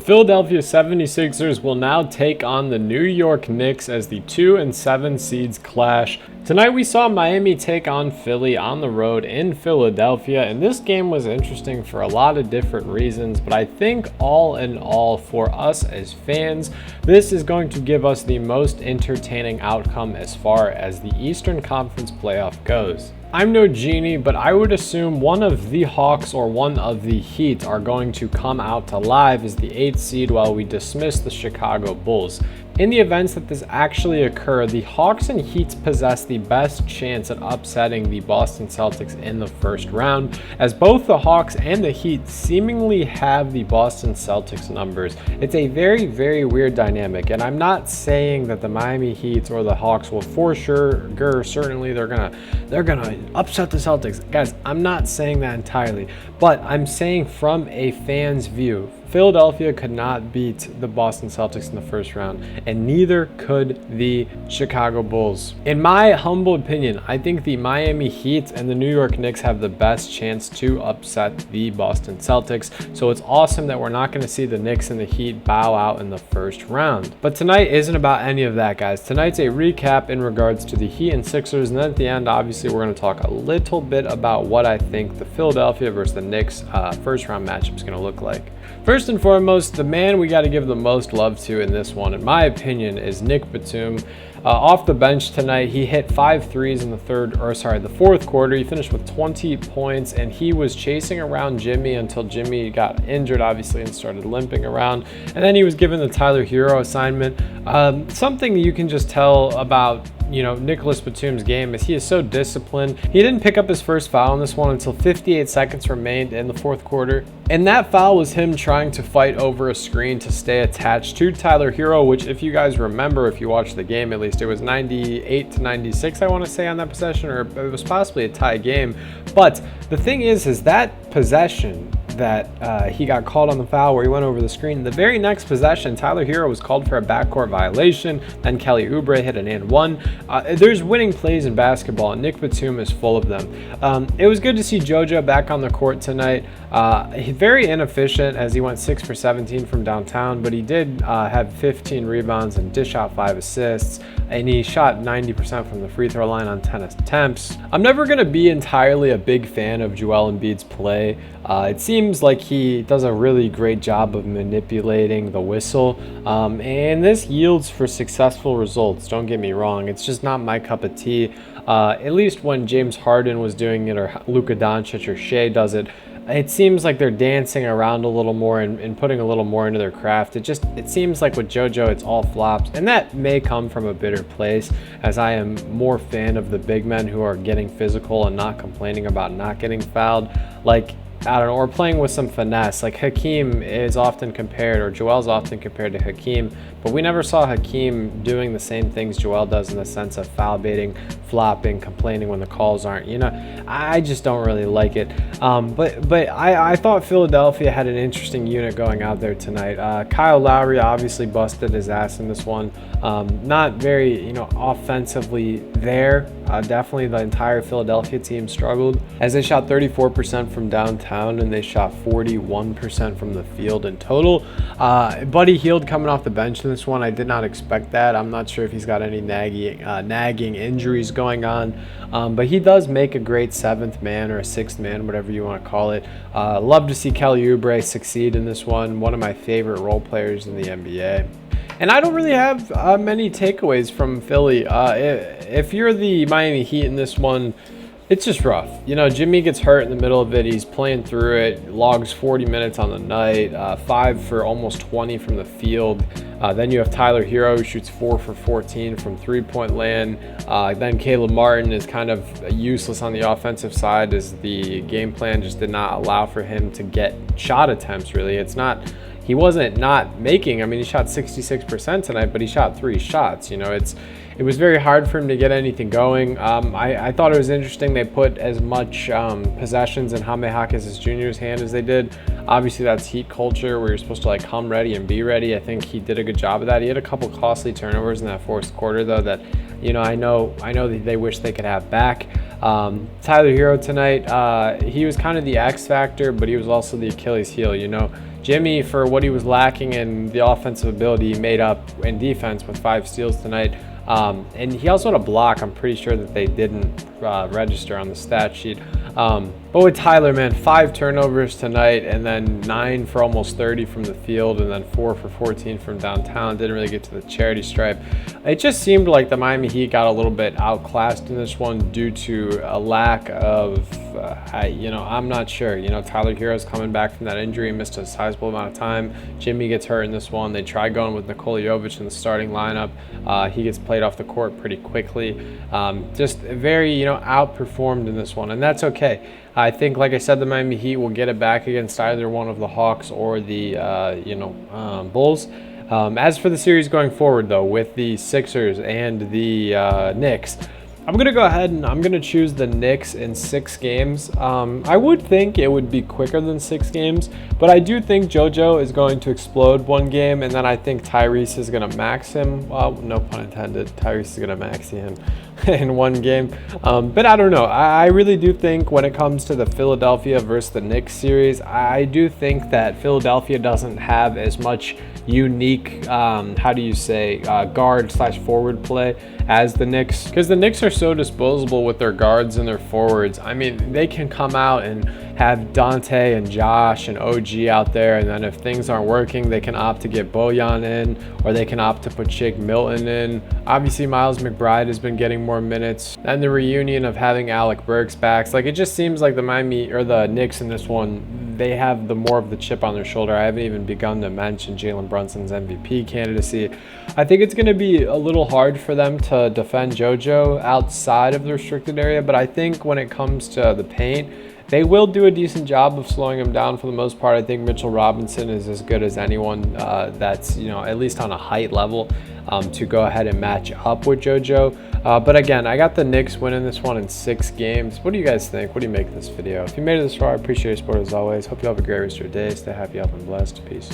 Philadelphia 76ers will now take on the New York Knicks as the 2 and 7 seeds clash. Tonight we saw Miami take on Philly on the road in Philadelphia, and this game was interesting for a lot of different reasons, but I think all in all, for us as fans, this is going to give us the most entertaining outcome as far as the Eastern Conference playoff goes. I'm no genie, but I would assume one of the Hawks or one of the Heat are going to come out alive as the 8th seed while we dismiss the Chicago Bulls. In the events that this actually occur, the Hawks and Heat possess the best chance at upsetting the Boston Celtics in the first round, as both the Hawks and the Heat seemingly have the Boston Celtics numbers. It's a very, very weird dynamic, and I'm not saying that the Miami Heat or the Hawks will for sure, certainly they're gonna upset the Celtics. Guys, I'm not saying that entirely, but I'm saying from a fan's view, Philadelphia could not beat the Boston Celtics in the first round, and neither could the Chicago Bulls. In my humble opinion, I think the Miami Heat and the New York Knicks have the best chance to upset the Boston Celtics, so it's awesome that we're not going to see the Knicks and the Heat bow out in the first round. But tonight isn't about any of that, guys. Tonight's a recap in regards to the Heat and Sixers, and then at the end, obviously, we're going to talk a little bit about what I think the Philadelphia versus the Knicks first round matchup is going to look like. First and foremost, the man we got to give the most love to in this one, in my opinion, is Nick Batum. Off the bench tonight, he hit 5 threes in the fourth quarter. He finished with 20 points, and he was chasing around Jimmy until Jimmy got injured, obviously, and started limping around. And then he was given the Tyler Herro assignment. Something you can just tell about Nicolas Batum's game is he is so disciplined. He didn't pick up his first foul in this one until 58 seconds remained in the fourth quarter. And that foul was him trying to fight over a screen to stay attached to Tyler Herro, which if you guys remember, if you watched the game at least, it was 98 to 96, I want to say, on that possession, or it was possibly a tie game. But the thing is that possession that he got called on the foul where he went over the screen. The very next possession, Tyler Herro was called for a backcourt violation. Then Kelly Oubre hit an and one. There's winning plays in basketball, and Nick Batum is full of them. It was good to see JoJo back on the court tonight. Very inefficient as he went 6 for 17 from downtown, but he did have 15 rebounds and dish out 5 assists, and he shot 90% from the free throw line on 10 attempts. I'm never going to be entirely a big fan of Joel Embiid's play. It seems like he does a really great job of manipulating the whistle, and this yields for successful results. Don't get me wrong, it's just not my cup of tea. At least when James Harden was doing it, or Luka Doncic or Shea does it, it seems like they're dancing around a little more and putting a little more into their craft. It seems like with JoJo, it's all flops, and that may come from a bitter place, as I am more fan of the big men who are getting physical and not complaining about not getting fouled. Like, I don't know, or playing with some finesse. Like Hakeem is often compared, or Joel's often compared to Hakeem, but we never saw Hakeem doing the same things Joel does in the sense of foul baiting, flopping, complaining when the calls aren't. I just don't really like it. But I thought Philadelphia had an interesting unit going out there tonight. Kyle Lowry obviously busted his ass in this one. Not very, offensively there. Definitely the entire Philadelphia team struggled as they shot 34% from downtown and they shot 41% from the field in total. Buddy Hield coming off the bench in this one. I did not expect that. I'm not sure if he's got any nagging injuries going on, but he does make a great 7th man or a 6th man, whatever you want to call it. Love to see Kelly Oubre succeed in this one of my favorite role players in the NBA. And I don't really have many takeaways from Philly. If you're the Miami Heat in this one, it's just rough. Jimmy gets hurt in the middle of it. He's playing through it, logs 40 minutes on the night, 5 for almost 20 from the field. Then you have Tyler Herro, who shoots 4 for 14 from three-point land. Then Caleb Martin is kind of useless on the offensive side, as the game plan just did not allow for him to get shot attempts, really. He wasn't not making. He shot 66% tonight, but he shot 3 shots. It was very hard for him to get anything going. I thought it was interesting they put as much possessions in Jaime Jaquez Jr.'s hand as they did. Obviously, that's Heat culture where you're supposed to come ready and be ready. I think he did a good job of that. He had a couple costly turnovers in that fourth quarter, though, that I know that they wish they could have back. Tyler Herro tonight, he was kind of the X factor, but he was also the Achilles heel. Jimmy, for what he was lacking in the offensive ability, he made up in defense with 5 steals tonight. And he also had a block. I'm pretty sure that they didn't register on the stat sheet. But with Tyler, man, 5 turnovers tonight, and then 9 for almost 30 from the field, and then 4 for 14 from downtown. Didn't really get to the charity stripe. It just seemed like the Miami Heat got a little bit outclassed in this one due to a lack of, I'm not sure. Tyler Herro's coming back from that injury, missed a sizable amount of time. Jimmy gets hurt in this one. They try going with Nikola Jovic in the starting lineup. He gets played off the court pretty quickly. Just very, outperformed in this one, and that's okay. I think, like I said, the Miami Heat will get it back against either one of the Hawks or the, Bulls. As for the series going forward, though, with the Sixers and the Knicks, I'm going to go ahead and I'm going to choose the Knicks in 6 games. I would think it would be quicker than 6 games, but I do think JoJo is going to explode one game, and then I think Tyrese is going to max him. Well, no pun intended. Tyrese is going to max him in one game. But I don't know. I really do think when it comes to the Philadelphia versus the Knicks series, I do think that Philadelphia doesn't have as much unique, guard/forward play as the Knicks, because the Knicks are so disposable with their guards and their forwards. I mean, they can come out and have Dante and Josh and OG out there, and then if things aren't working, they can opt to get Bojan in, or they can opt to put Shake Milton in. Obviously, Miles McBride has been getting more minutes, and the reunion of having Alec Burks back. Like, it just seems like the Knicks in this one, they have the more of the chip on their shoulder. I haven't even begun to mention Jalen Brunson's MVP candidacy. I think it's going to be a little hard for them to defend JoJo outside of the restricted area, but I think when it comes to the paint, they will do a decent job of slowing him down for the most part. I think Mitchell Robinson is as good as anyone that's, at least on a height level to go ahead and match up with JoJo. But again, I got the Knicks winning this one in 6 games. What do you guys think? What do you make of this video? If you made it this far, I appreciate your support as always. Hope you have a great rest of your day. Stay happy, healthy, and blessed. Peace.